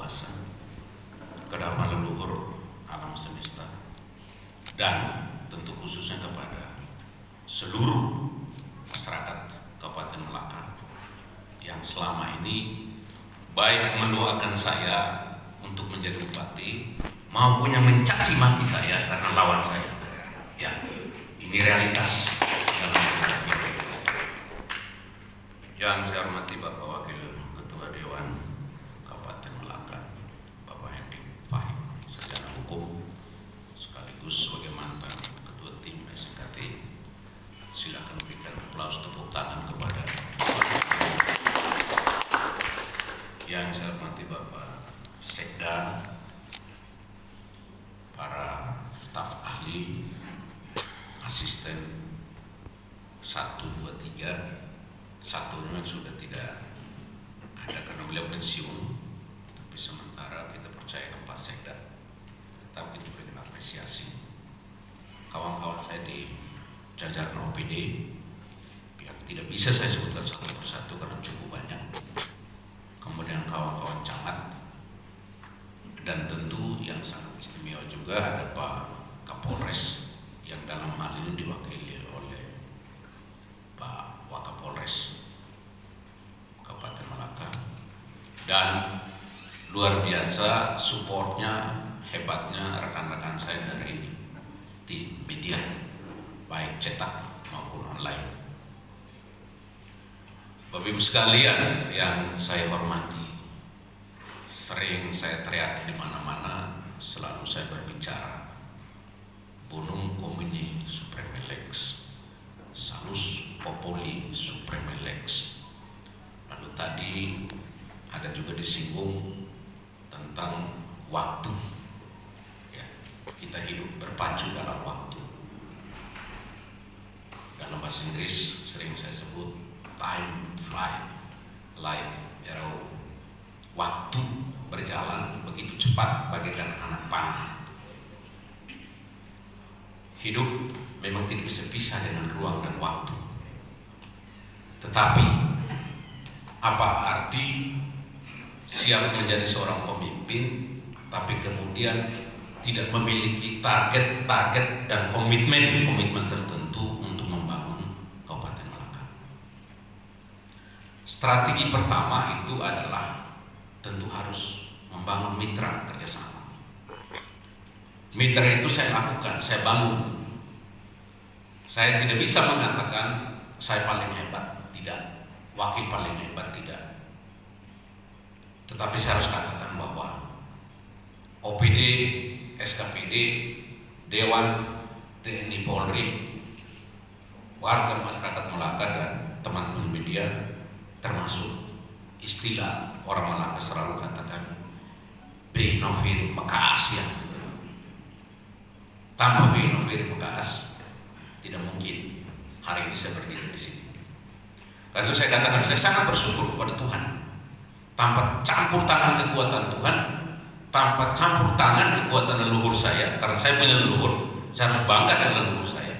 Kuasa, kepada leluhur alam semesta, dan tentu khususnya kepada seluruh masyarakat Kabupaten Melaka yang selama ini baik mendoakan saya untuk menjadi bupati maupun yang mencaci maki saya karena lawan saya. Ya, ini realitas dalam hidup kita. Yang saya hormati Bapak Wakil Ketua Dewan Kabupaten Melaka, Bapak Hendy Fahim, sarjana hukum sekaligus sebagai mantan Ketua Tim SKT. Silakan berikan aplaus tepuk tangan kepada yang saya hormati Bapak Sekda, para staf ahli, asisten 1, 2, 3, satu memang sudah tidak ada karena beliau pensiun, tapi sementara kita percaya Pak Sekda tetap kita berikan apresiasi. Kawan-kawan saya di jajaran OPD yang tidak bisa saya sebutkan satu persatu karena cukup banyak. Kemudian kawan-kawan camat, dan tentu yang sangat istimewa juga ada Pak Kapolres yang dalam hal ini diwakili oleh Pak Wakapolres Kabupaten Melaka, dan luar biasa supportnya, hebatnya rekan-rekan saya dari di media baik cetak maupun online. Bapak Ibu sekalian yang saya hormati, sering saya teriak di mana-mana, selalu saya berbicara Bonum Comini Supreme Lex, Salus Populi Supreme Lex. Lalu tadi ada juga disinggung tentang waktu. Ya, kita hidup berpacu dalam waktu. Dalam bahasa Inggris sering saya sebut time fly like arrow. Waktu berjalan begitu cepat bagaikan anak panah. Hidup memang tidak bisa pisah dengan ruang dan waktu. Tetapi apa arti siap menjadi seorang pemimpin tapi kemudian tidak memiliki target-target dan komitmen tertentu untuk membangun Kabupaten Melaka? Strategi pertama itu adalah tentu harus membangun mitra kerjasama. Mitra itu saya lakukan, saya bangun. Saya tidak bisa mengatakan saya paling hebat, tidak. Wakil paling hebat, tidak. Tetapi saya harus katakan bahwa OPD, SKPD, Dewan, TNI Polri, warga masyarakat Melaka dan teman-teman media, termasuk istilah orang Melaka selalu katakan Beinovir Mekas, ya. Tanpa Beinovir Mekas tidak mungkin hari ini saya berdiri di sini. Karena itu saya katakan saya sangat bersyukur kepada Tuhan. Tanpa campur tangan kekuatan Tuhan, tanpa campur tangan kekuatan leluhur saya, karena saya punya leluhur, saya harus bangga dengan leluhur saya.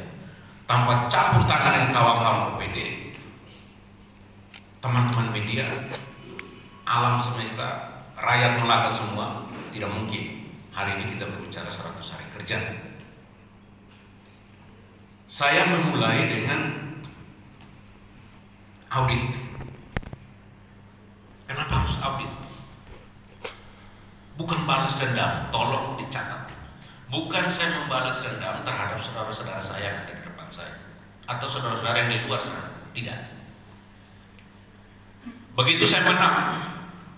Tanpa campur tangan yang kawan-kawan OPD, teman-teman media, alam semesta, rakyat Melaka semua, tidak mungkin hari ini kita berbicara 100 hari kerja. Saya memulai dengan audit. Kenapa harus audit? Bukan balas dendam, tolong dicatat. Bukan saya membalas dendam terhadap saudara-saudara saya yang ada di depan saya atau saudara-saudara yang di luar sana, tidak. Begitu saya menang,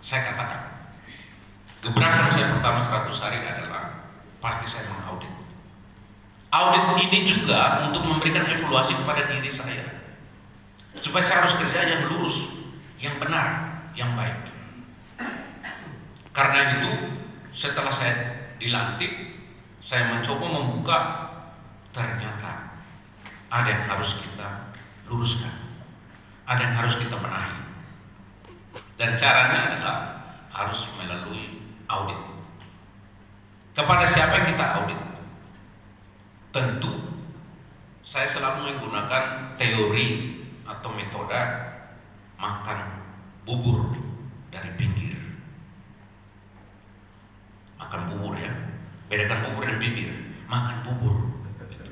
saya katakan gebrakan saya pertama 100 hari adalah pasti saya mengaudit. Audit ini juga untuk memberikan evaluasi kepada diri saya, supaya saya harus kerja yang lurus, yang benar, yang baik. Karena itu setelah saya dilantik, saya mencoba membuka, ternyata ada yang harus kita luruskan, ada yang harus kita benahi, dan caranya adalah harus melalui audit. Kepada siapa yang kita audit? Tentu saya selalu menggunakan teori atau metode makan bubur dari pinggir. Bedakan bubur dan bibir, makan bubur. Gitu.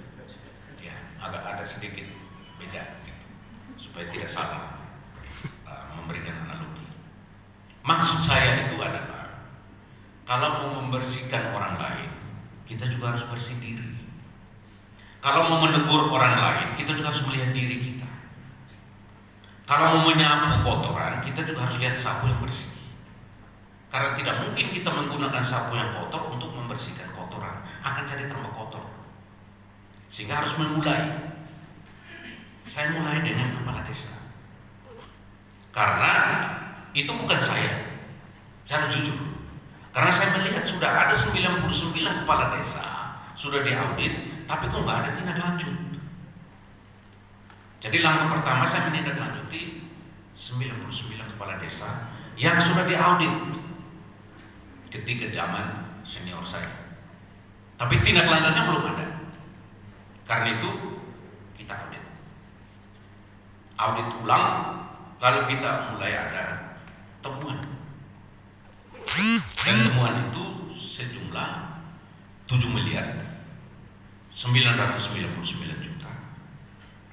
Ya, agak ada sedikit beda, gitu. Supaya tidak salah memberikan analogi. Maksud saya itu adalah kalau mau membersihkan orang lain, kita juga harus bersih diri. Kalau mau menegur orang lain, kita juga harus melihat diri kita. Kalau mau menyapu kotoran, kita juga harus lihat sapu yang bersih. Karena tidak mungkin kita menggunakan sapu yang kotor untuk membersihkan kotoran, akan jadi tambah kotor. Sehingga harus memulai. Saya mulai dengan kepala desa. Karena itu bukan saya harus jujur. Karena saya melihat sudah ada 99 kepala desa sudah diaudit, tapi kok nggak ada tindak lanjut. Jadi langkah pertama saya menindaklanjuti 99 kepala desa yang sudah diaudit ketika zaman senior saya. Tapi tindak lanjutnya belum ada. Karena itu kita audit. Audit ulang, lalu kita mulai ada temuan. Dan temuan itu sejumlah 7 miliar 999 juta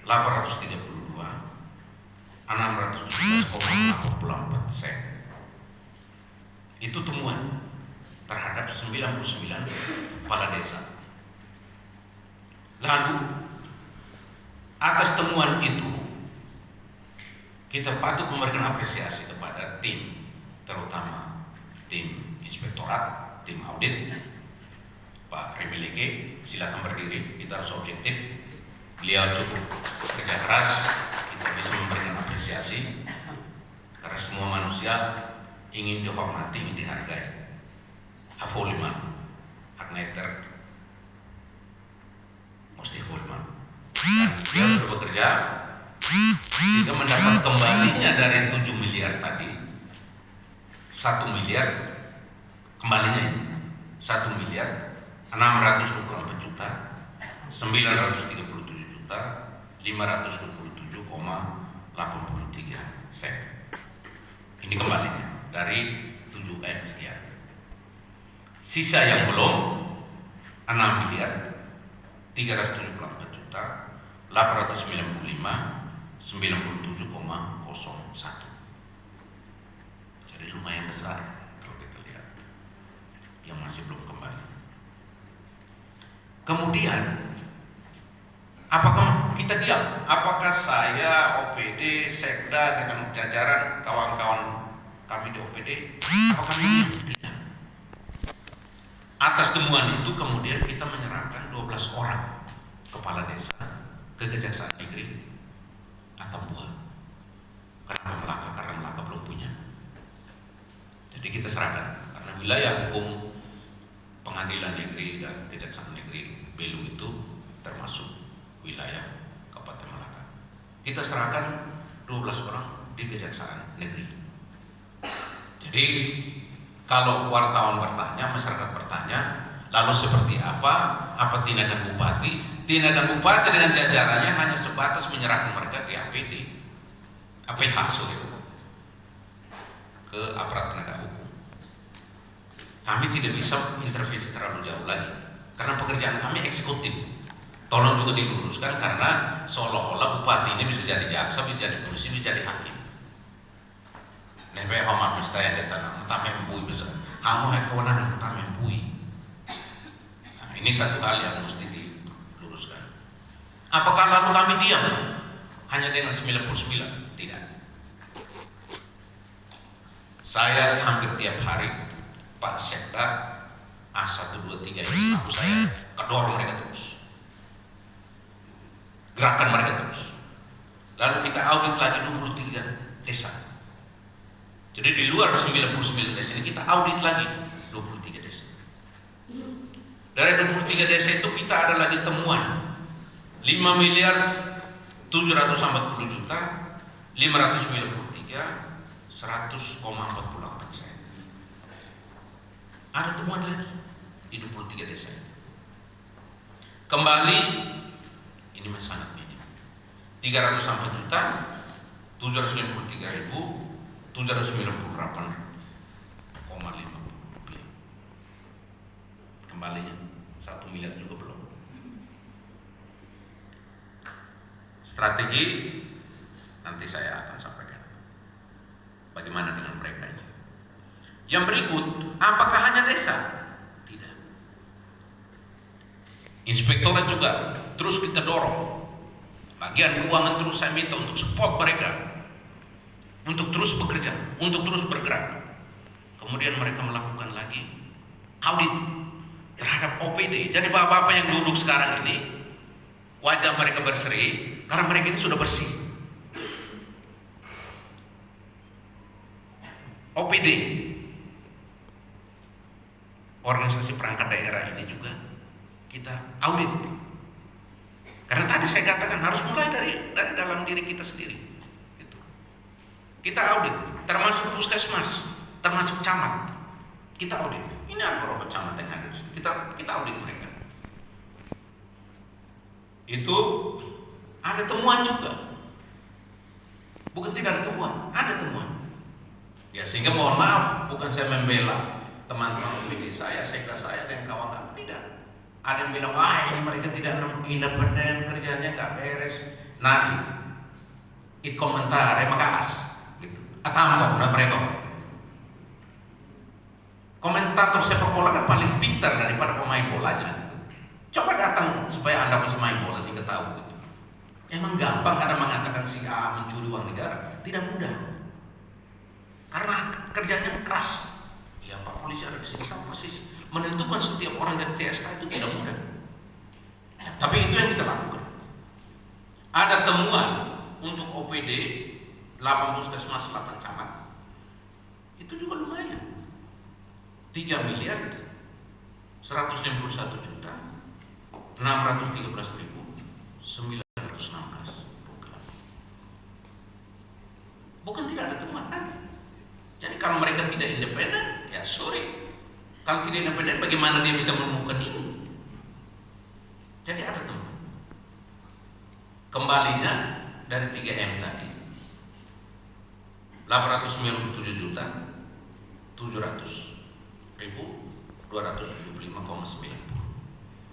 832 617,84 sen. Itu temuan terhadap 99 kepala desa. Lalu atas temuan itu kita patut memberikan apresiasi kepada tim, terutama tim inspektorat, tim audit. Pak Remileke, silakan berdiri, kita harus objektif. Beliau cukup kerja keras, kita bisa memberikan apresiasi. Karena semua manusia ingin dihormati, ingin dihargai. Hak Volman, hak netter, mesti Volman. Dia sudah bekerja, sehingga mendapat kembalinya dari 7 miliar tadi 1 miliar kembalinya 1 miliar 624 juta 937 juta 527,83 sen. Ini kembalinya dari 7M sekian. Sisa yang belum 6 miliar 374 juta 895,97,01. Jadi lumayan besar kalau kita lihat yang masih belum kembali. Kemudian apakah kita diam? Apakah saya OPD, Sekda dengan jajaran kawan-kawan kami di OPD, apakah kami tidak? Atas temuan itu kemudian kita menyerahkan 12 orang kepala desa ke Kejaksaan Negeri Atambua. Kenapa Melaka? Karena Melaka belum punya. Jadi kita serahkan karena wilayah hukum Pengadilan Negeri dan Kejaksaan Negeri Belu itu termasuk wilayah Kabupaten Melaka. Kita serahkan 12 orang di Kejaksaan Negeri. Jadi kalau wartawan bertanya, masyarakat bertanya, lalu seperti apa tindakan bupati? Tindakan bupati dengan jajarannya hanya sebatas menyerahkan mereka ke APD, APH ke aparat penegak hukum. Kami tidak bisa intervensi terlalu jauh lagi, karena pekerjaan kami eksekutif. Tolong juga diluruskan karena seolah-olah bupati ini bisa jadi jaksa, bisa jadi polisi, bisa jadi hakim. Nembe homat mesta yang ditanam, entah membui besar. Kamu hai kewenangan kita membui. Nah, ini satu hal yang mesti diluruskan. Apakah lalu kami diam hanya dengan 99? Tidak. Saya hampir tiap hari Pak Sekda A123 ini tahu saya kedorong mereka terus, gerakan mereka terus. Lalu kita audit lagi 23 desa. Jadi di luar 99 desa ini kita audit lagi 23 desa. Dari 23 desa itu kita ada lagi temuan 5 miliar 740 juta 593 100,48 sen. Ada temuan lagi di 23 desa. Kembali ini masih sangat minim. 304 juta 753.798,5 rupiah kembalinya. 1 miliar juga belum. Strategi nanti saya akan sampaikan bagaimana dengan mereka ini. Yang berikut, apakah hanya desa? Tidak. Inspektorat juga terus kita dorong. Bagian keuangan terus saya minta untuk support mereka, untuk terus bekerja, untuk terus bergerak. Kemudian mereka melakukan lagi audit terhadap OPD. Jadi bapak-bapak yang duduk sekarang ini, wajah mereka berseri karena mereka ini sudah bersih. OPD, organisasi perangkat daerah ini juga kita audit. Karena tadi saya katakan harus mulai dari dalam diri kita sendiri. Gitu. Kita audit, termasuk puskesmas, termasuk camat. Kita audit. Ini ada beberapa camat yang ada. Kita audit mereka. Itu ada temuan juga. Bukan tidak ada temuan, ada temuan. Ya sehingga mohon maaf, bukan saya membela teman-teman pilih saya, sekda saya dan kawan-kawan, tidak. Ada yang bilang, ini mereka tidak independen, kerjanya nggak beres. Nah, itu komentar, makas, gitu. Atau nah mereka. Komentator sepak bola kan paling pintar daripada pemain bolanya. Coba datang supaya Anda bisa main bola sehingga tahu. Gitu. Emang gampang Anda mengatakan si A mencuri uang negara? Tidak mudah. Karena kerjanya keras. Ya Pak Polisi ada di sini tahu persis. Menentukan setiap orang dari TSK itu tidak mudah. Tapi itu yang kita lakukan. Ada temuan untuk OPD 8 puskesmas 8 camat. Itu juga lumayan. 3 miliar 161 juta 613.916 rupiah. Bukan tidak ada temuan kan? Jadi kalau mereka tidak independen, ya sorry. Kalau tidak independen, bagaimana dia bisa menemukan ini? Jadi ada teman. Kembalinya dari 3M tadi, 897 juta 700.275,90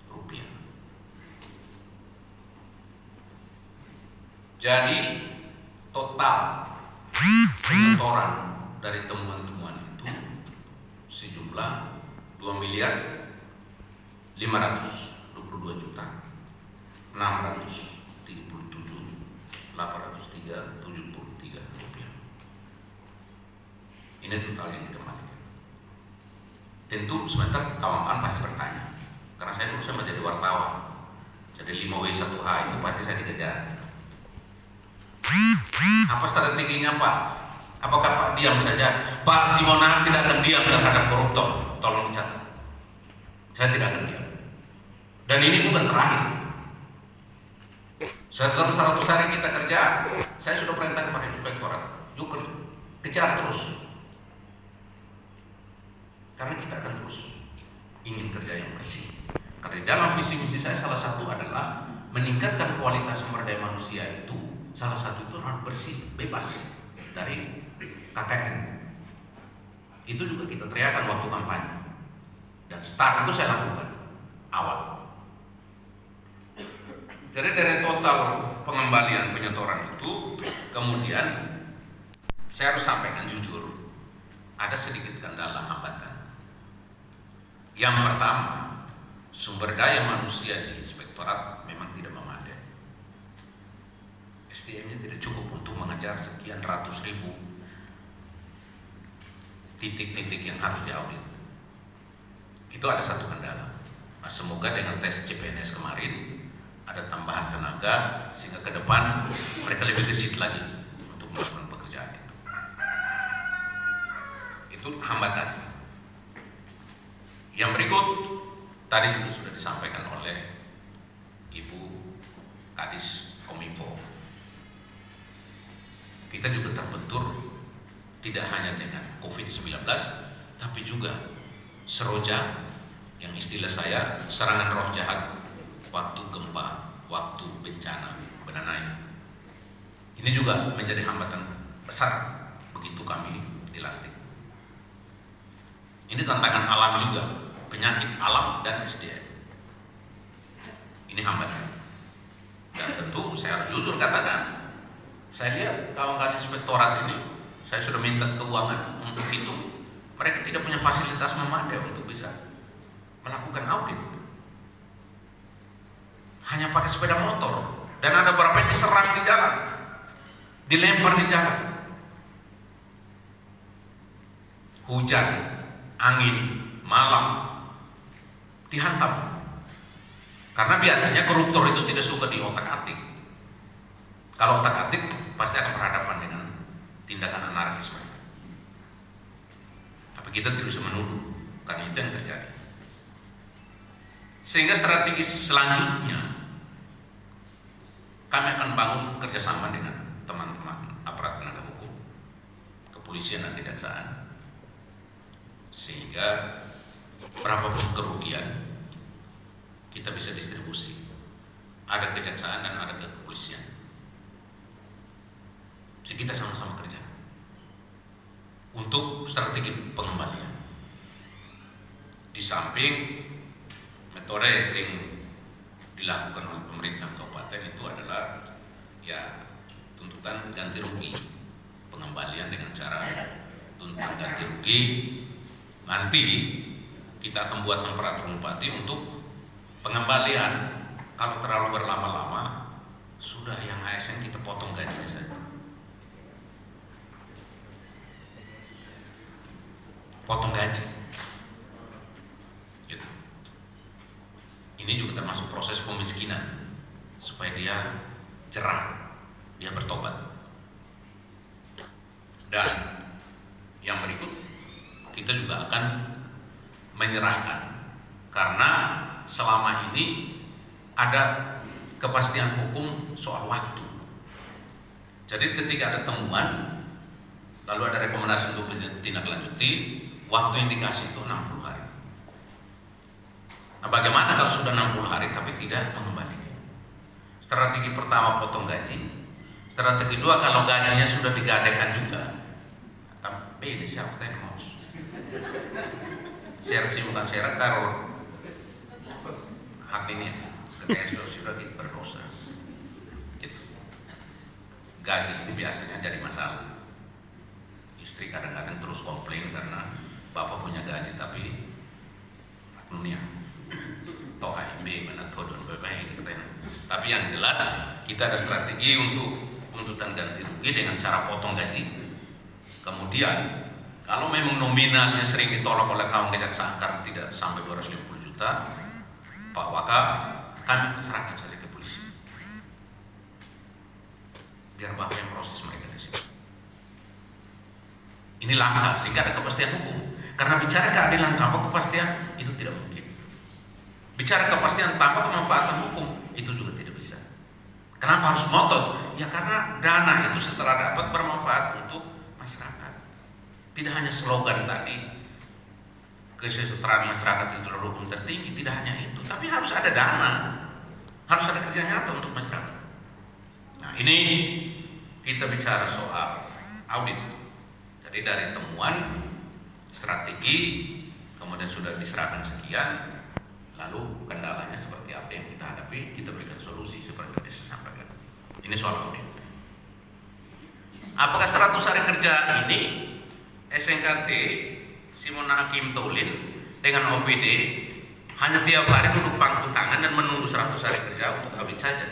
rupiah. Jadi total pengetoran dari temuan-temuan itu sejumlah 2 miliar 522 juta 637.873 rupiah. Ini total yang dikembalikan. Tentu sebentar kawan-kawan pasti bertanya, karena saya dulu sama jadi wartawan, jadi 5W1H itu pasti saya dikejar. Apa strateginya Pak? Apakah Pak diam saja? Pak Simonang tidak akan diam terhadap koruptor. Tolong dicatat. Saya tidak akan diam. Dan ini bukan terakhir. Setelah 100 hari kita kerja, saya sudah perintah kepada inspektorat, yuk kejar terus. Karena kita akan terus ingin kerja yang bersih. Karena di dalam visi misi saya salah satu adalah meningkatkan kualitas sumber daya manusia itu. Salah satu itu harus bersih, bebas dari KKN. Itu juga kita teriakan waktu kampanye. Dan start itu saya lakukan awal. Jadi dari total pengembalian penyetoran itu, kemudian saya harus sampaikan jujur, ada sedikit kendala hambatan. Yang pertama, sumber daya manusia di inspektorat memang tidak memadai. SDM-nya tidak cukup untuk mengejar sekian ratus ribu titik-titik yang harus diaudit. Itu ada satu kendala. Nah, semoga dengan tes CPNS kemarin ada tambahan tenaga sehingga ke depan mereka lebih gesit lagi untuk melakukan pekerjaan itu. Itu hambatan. Yang berikut tadi juga sudah disampaikan oleh Ibu Kadis Kominfo. Kita juga terbentur tidak hanya dengan COVID-19, tapi juga seroja yang istilah saya serangan roh jahat waktu gempa, waktu bencana Benanai. Ini juga menjadi hambatan besar begitu kami dilantik. Ini tantangan alam juga, penyakit alam dan SDM. Ini hambatan. Dan tentu saya harus jujur katakan, saya lihat kawan-kawan inspektorat ini, saya sudah minta keuangan untuk itu, mereka tidak punya fasilitas memadai untuk bisa melakukan audit. Hanya pakai sepeda motor, dan ada beberapa yang diserang di jalan, dilempar di jalan. Hujan, angin, malam, dihantam. Karena biasanya koruptor itu tidak suka diotak-atik. Kalau otak-atik pasti akan berhadapan dengan tindakan anarkis. Tapi kita tidak bisa menuduh, karena itu yang terjadi. Sehingga strategi selanjutnya kami akan bangun kerjasama dengan teman-teman aparat penegak hukum, kepolisian dan kejaksaan, sehingga berapapun kerugian kita bisa distribusi. Ada kejaksaan dan ada kepolisian. Jadi kita sama-sama kerja untuk strategi pengembalian. Di samping metode yang sering dilakukan oleh pemerintah kabupaten itu adalah ya tuntutan ganti rugi, pengembalian dengan cara tuntutan ganti rugi. Nanti kita akan buatkan peraturan bupati untuk pengembalian. Kalau terlalu berlama-lama, sudah yang ASN kita potong gajinya saja. Potong gaji. Gitu. Ini juga termasuk proses pemiskinan, supaya dia jerah, dia bertobat. Dan yang berikut, kita juga akan menyerahkan, karena selama ini ada kepastian hukum soal waktu. Jadi ketika ada temuan, lalu ada rekomendasi untuk ditindaklanjuti, waktu yang dikasih itu 60 hari. Nah, bagaimana kalau sudah 60 hari tapi tidak mengembalikan? Strategi pertama potong gaji. Strategi dua, kalau gajinya sudah digadaikan juga. Tapi ini siapa yang mau? Share sih bukan share karo hak ini ketika sudah berdosa. Gitu. Gaji ini biasanya jadi masalah. Istri kadang-kadang terus komplain karena bapak punya gaji tapi dunia toh HMB mana toh don ini katanya. Tapi yang jelas kita ada strategi untuk tuntutan ganti rugi dengan cara potong gaji. Kemudian kalau memang nominalnya sering ditolak oleh kawan kejaksaan karena tidak sampai 250 juta, Pak Waka kami serahkan saja ke polisi. Biar Bapak yang proses mereka di sini. Ini langkah sehingga ada kepastian hukum. Karena bicara keadilan tanpa kepastian itu tidak mungkin. Bicara kepastian tanpa kemanfaatan hukum itu juga tidak bisa. Kenapa harus ngotot? Ya karena dana itu setelah dapat bermanfaat untuk masyarakat. Tidak hanya slogan tadi, kesejahteraan masyarakat itu adalah hukum tertinggi, tidak hanya itu, tapi harus ada dana, harus ada kerja nyata untuk masyarakat. Nah, ini kita bicara soal audit. Jadi dari temuan, strategi, kemudian sudah diserahkan sekian, lalu kendalanya seperti apa yang kita hadapi, kita berikan solusi seperti yang saya sampaikan. Ini soal audit. Apakah 100 hari kerja ini SNKT Simon Hakim Taulin dengan OPD hanya tiap hari duduk pangku tangan dan menunggu 100 hari kerja untuk audit saja?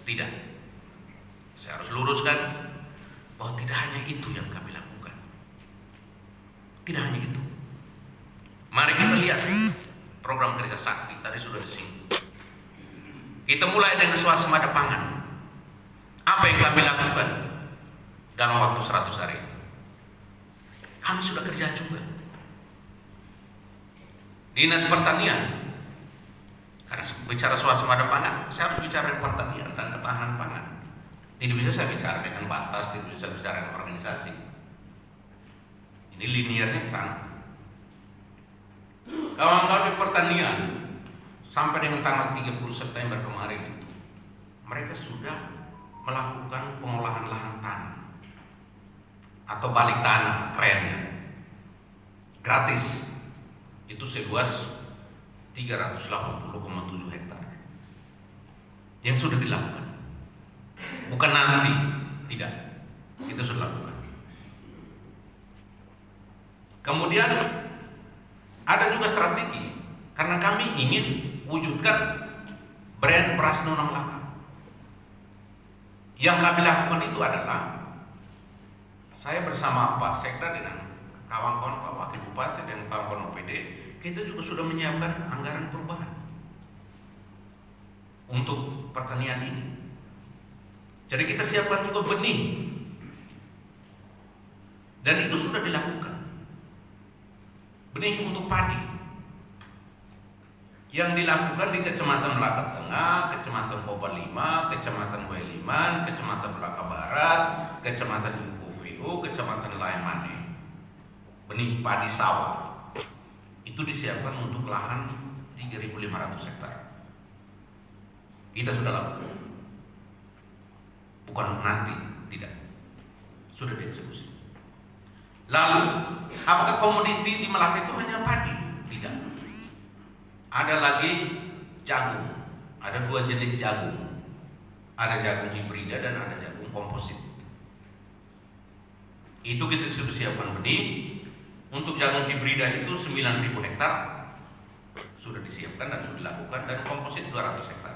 Tidak. Saya harus luruskan bahwa tidak hanya itu yang kami lakukan. Tidak hanya itu. Mari kita lihat program kerja sakti tadi sudah disinggung. Kita mulai dengan swasembada pangan. Apa yang kami lakukan dalam waktu 100 hari? Kami sudah kerja juga. Dinas Pertanian, karena bicara swasembada pangan, saya harus bicara pertanian dan ketahanan pangan. Tidak bisa saya bicara dengan batas, tidak bisa bicara dengan organisasi. Ini liniernya ke sana. Kawan-kawan di pertanian sampai dengan tanggal 30 September kemarin itu, mereka sudah melakukan pengolahan lahan tanah atau balik tanah trennya gratis, itu seluas 380,7 hektar. yang sudah dilakukan. Bukan nanti, tidak. Kita sudah lakukan. Kemudian ada juga strategi, karena kami ingin wujudkan brand Prasnona Melaka. Yang kami lakukan itu adalah, saya bersama Pak Sekda dengan kawan-kawan Pak Wakil Bupati dan kawan-kawan OPD, kita juga sudah menyiapkan anggaran perubahan untuk pertanian ini. Jadi kita siapkan juga benih, dan itu sudah dilakukan. Benih untuk padi yang dilakukan di Kecamatan Melaka Tengah, Kecamatan Koba 5, Kecamatan Wailiman, Kecamatan Melaka Barat, Kecamatan Ingkuveo, Kecamatan Laemane. Benih padi sawah itu disiapkan untuk lahan 3.500 hektar. Kita sudah lakukan. Bukan nanti, tidak. Sudah dieksekusi. Lalu, apakah komoditi di Melaka itu hanya padi? Tidak. Ada lagi jagung. Ada 2 jenis jagung. Ada jagung hibrida dan ada jagung komposit. Itu kita sudah siapkan benih. Untuk jagung hibrida itu 9.000 hektar sudah disiapkan dan sudah dilakukan, dan komposit 200 hektar.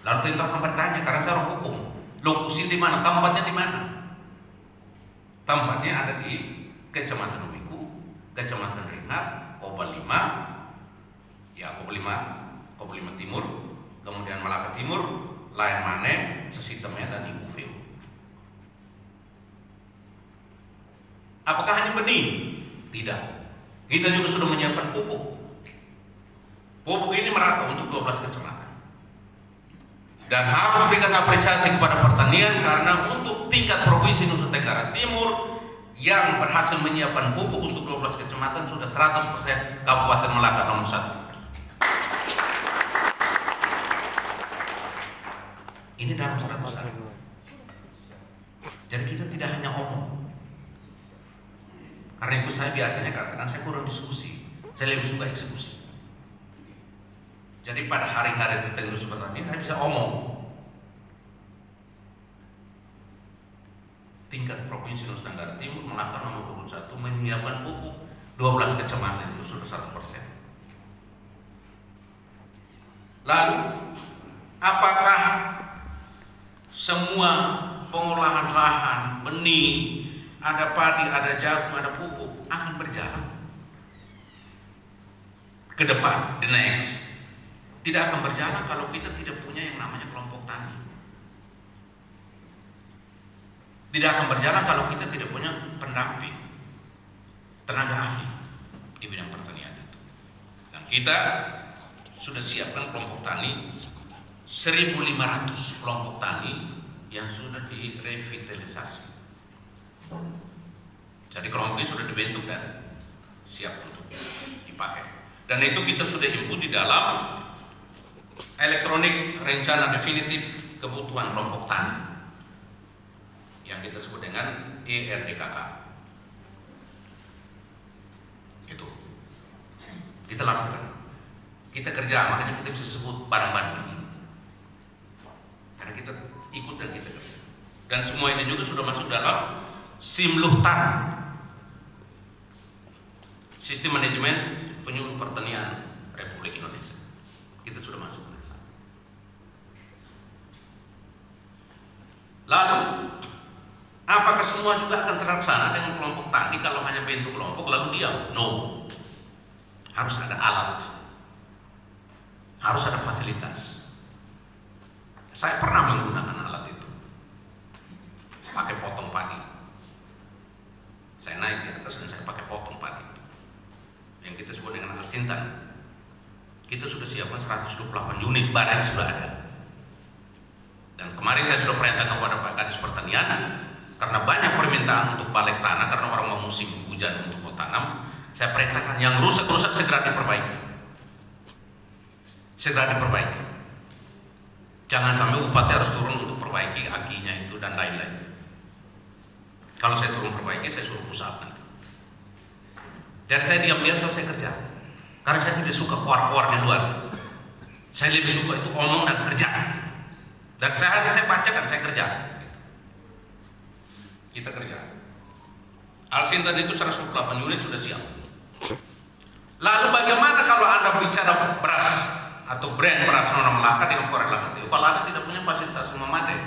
Lalu tentu akan bertanya, karena saya orang hukum, lokasi di mana? Tempatnya di mana? Tempatnya ada di Kecamatan Ubiku, Kecamatan Ringat, Koba 5, ya Koba 5 Timur, kemudian Melaka Timur, Laemane, Sesiteme, dan Ingkuveo. Apakah hanya benih? Tidak. Kita juga sudah menyiapkan pupuk. Pupuk ini merata untuk 12 kecamatan. Dan harus berikan apresiasi kepada pertanian, karena untuk tingkat provinsi Nusa Tenggara Timur yang berhasil menyiapkan pupuk untuk 12 kecamatan sudah 100% Kabupaten Melaka nomor 1. Ini dalam 100 hari. Jadi kita tidak hanya omong. Karena itu saya biasanya katakan saya kurang diskusi, saya lebih suka eksekusi. Jadi pada hari-hari tertentu seperti ini saya bisa omong. Tingkat provinsi Nusa Tenggara Timur Melaka nomor 21 menyiapkan pupuk 12 kecamatan itu sudah 100%. Lalu apakah semua pengolahan lahan, benih, ada padi, ada jagung, ada pupuk akan berjalan ke depan, the next? Tidak akan berjalan kalau kita tidak punya yang namanya kelompok tani. Tidak akan berjalan kalau kita tidak punya pendamping, tenaga ahli di bidang pertanian itu. Dan kita sudah siapkan kelompok tani 1.500 kelompok tani yang sudah direvitalisasi. Jadi kelompok ini sudah dibentuk dan siap untuk dipakai. Dan itu kita sudah input di dalam elektronik rencana definitif kebutuhan kelompok tani yang kita sebut dengan ERDKK. Itu kita lakukan, kita kerja, makanya kita bisa sebut barang-barang ini, karena kita ikut dan kita kerja. Dan semua ini juga sudah masuk dalam SIMLUHTAN, Sistem Manajemen Penyuluh Pertanian Republik Indonesia. Kita sudah masuk ke sana. Lalu, apakah semua juga akan terlaksana dengan kelompok tani kalau hanya bentuk kelompok lalu diam? No. Harus ada alat, harus ada fasilitas. Saya pernah menggunakan alat itu, pakai potong padi. Saya naik di atas dan saya pakai potong padi yang kita sebut dengan alsintan. Kita sudah siapkan 128 unit, barang sudah ada. Dan kemarin saya sudah perintah kepada Pak Kadis Pertanian, karena banyak permintaan untuk balik tanah, karena orang mau musim hujan untuk mau tanam, saya perintahkan yang rusak-rusak segera diperbaiki. Segera diperbaiki. Jangan sampai bupati harus turun untuk perbaiki akinya itu dan lain-lain. Kalau saya turun perbaiki, saya suruh pusat nanti. Dan saya diam-diam terus saya kerja, karena saya tidak suka keluar-keluar di luar. Saya lebih suka itu omong dan kerja. Dan saya bacakan, saya kerja. Kita kerja. Alsintan itu 108 unit sudah siap. Lalu bagaimana kalau Anda bicara beras atau brand beras Nona Melaka dengan Forel Lakateo? Kalau Anda tidak punya fasilitas yang memadai,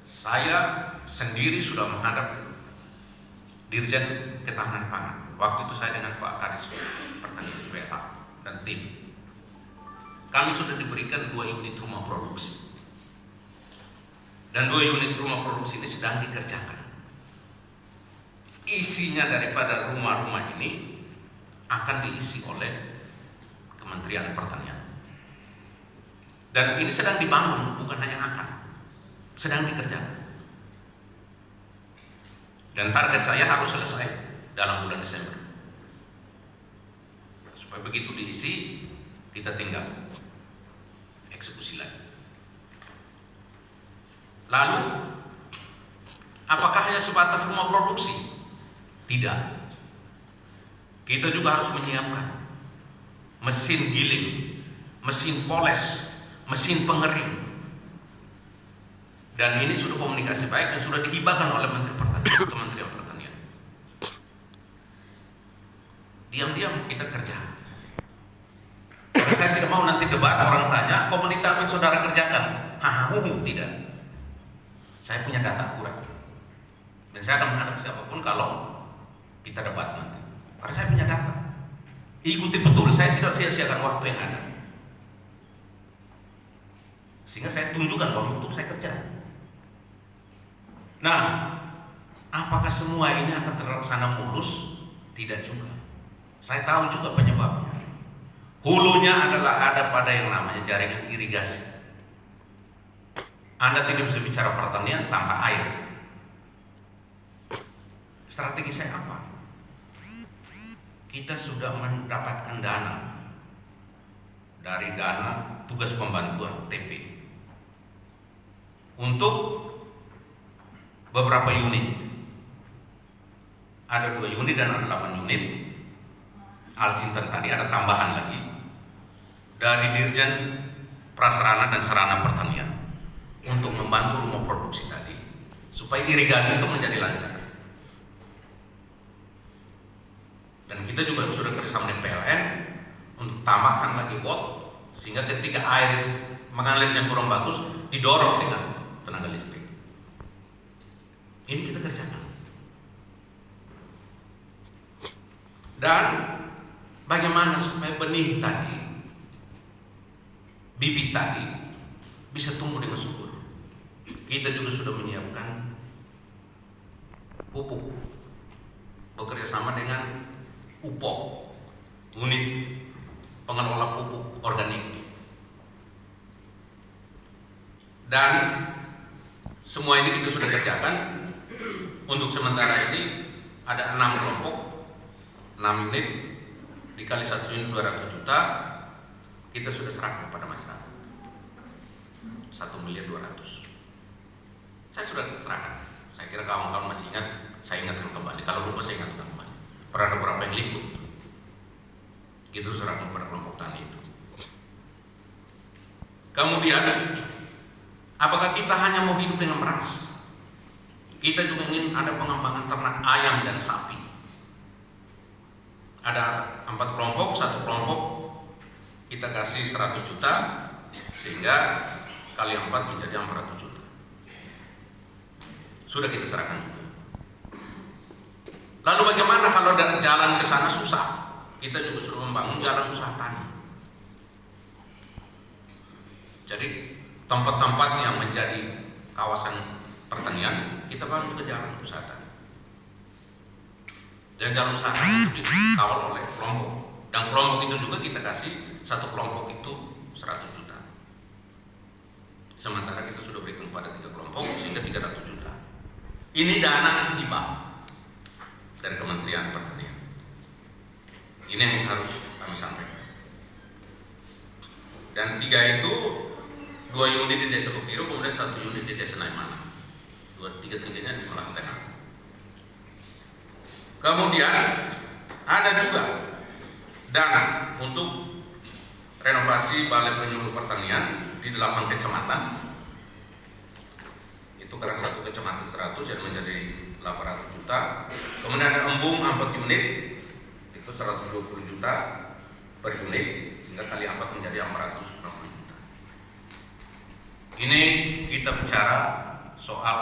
saya sendiri sudah menghadap Dirjen Ketahanan Pangan. Waktu itu saya dengan Pak Kadis Pertanian PA dan tim. Kami sudah diberikan 2 unit rumah produksi. Dan 2 unit rumah produksi ini sedang dikerjakan. Isinya daripada rumah-rumah ini akan diisi oleh Kementerian Pertanian. Dan ini sedang dibangun, bukan hanya akan, sedang dikerjakan. Dan target saya harus selesai dalam bulan Desember. Supaya begitu diisi, kita tinggal eksekusi lagi. Lalu, apakah hanya sebatas rumah produksi? Tidak. Kita juga harus menyiapkan mesin giling, mesin poles, mesin pengering. Dan ini sudah komunikasi baik dan sudah dihibahkan oleh Kementerian Pertanian. Diam-diam kita kerja. Karena saya tidak mau nanti debat orang tanya, komunitas yang saudara kerjakan. Tidak. Saya punya data akurat. Dan saya akan menghadap siapapun kalau kita debat nanti. Karena saya punya data. Ikuti betul, saya tidak sia-siakan waktu yang ada. Sehingga saya tunjukkan bahwa untuk saya kerja. Nah, apakah semua ini akan terlaksana mulus? Tidak juga. Saya tahu juga penyebabnya. Hulunya adalah ada pada yang namanya jaringan irigasi. Anda tidak bisa bicara pertanian tanpa air. Strategi saya apa? Kita sudah mendapatkan dana dari dana tugas pembantuan TP untuk beberapa unit. Ada 2 unit dan ada 8 unit. Alsintan tadi ada tambahan lagi dari Dirjen Prasarana dan Sarana Pertanian untuk membantu rumah produksi tadi supaya irigasi itu menjadi lancar. Dan kita juga sudah kerjasama dengan PLN untuk tambahkan lagi bot sehingga ketika air mengalirnya kurang bagus didorong dengan tenaga listrik. Ini kita kerjakan. Dan bagaimana supaya benih tadi, bibit tadi bisa tumbuh dengan subur. Kita juga sudah menyiapkan pupuk, bekerja sama dengan UPOP, unit pengelola pupuk organik. Dan semua ini kita sudah kerjakan. Untuk sementara ini ada 6 kelompok, 6 unit, dikali 1 unit 200 juta, kita sudah serahkan kepada masyarakat 1.200.000. Saya sudah serahkan. Saya kira kawan-kawan masih ingat, saya ingatkan kembali. Kalau lupa saya ingatkan kembali. Pernah ada beberapa yang liput. Itu serahkan kepada kelompok tani itu. Kemudian, apakah kita hanya mau hidup dengan beras? Kita juga ingin ada pengembangan ternak ayam dan sapi. Ada 4 kelompok, 1 kelompok kita kasih 100 juta sehingga kali 4 menjadi 400 juta. Sudah kita serahkan juga. Lalu bagaimana kalau jalan ke sana susah? Kita juga sudah membangun jalan usaha tani. Jadi tempat-tempat yang menjadi kawasan pertanian kita bangun ke jalan usaha tani. Dan jalan usaha tani itu dikawal oleh kelompok. Dan kelompok itu juga kita kasih 1 kelompok itu 100 juta. Sementara kita sudah berikan kepada 3 kelompok sehingga 300 juta. Ini dana hibah dari Kementerian Pertanian. Ini yang harus kami sampaikan. Dan 3 itu 2 unit di Desa Bukiro, kemudian 1 unit di Desa Naimana. 3-3-nya di Malang Tengah. Kemudian ada juga dana untuk renovasi Balai Penyuluh Pertanian di 8 kecamatan itu karena satu kecamatan 100 jadi menjadi 800 juta. Kemudian ada embung 4 unit itu 120 juta per unit, sehingga kali 4 menjadi 460 juta. Ini kita bicara soal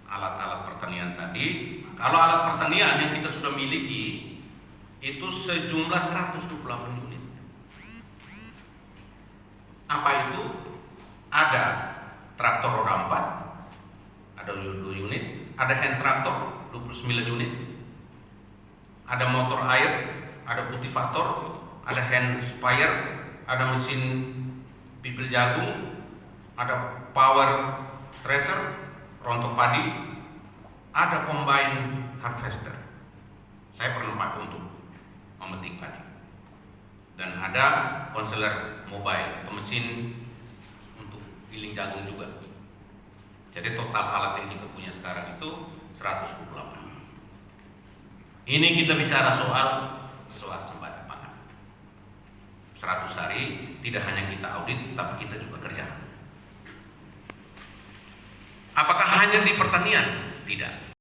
alat-alat pertanian tadi. Kalau alat pertanian yang kita sudah miliki itu sejumlah 128 unit. Apa itu? Ada traktor roda 4, ada 2 unit, ada hand traktor 29 unit, ada motor air, ada kultivator, ada hand sprayer, ada mesin pipil jagung, ada power thresher, rontok padi, ada combine harvester. Saya pernah pakai untuk memetik padi. Dan ada konseler mobile atau mesin untuk giling jagung juga. Jadi total alat yang kita punya sekarang itu 128. Ini kita bicara soal sembada pangan. 100 hari tidak hanya kita audit, tapi kita juga kerjakan. Apakah hanya di pertanian? Tidak.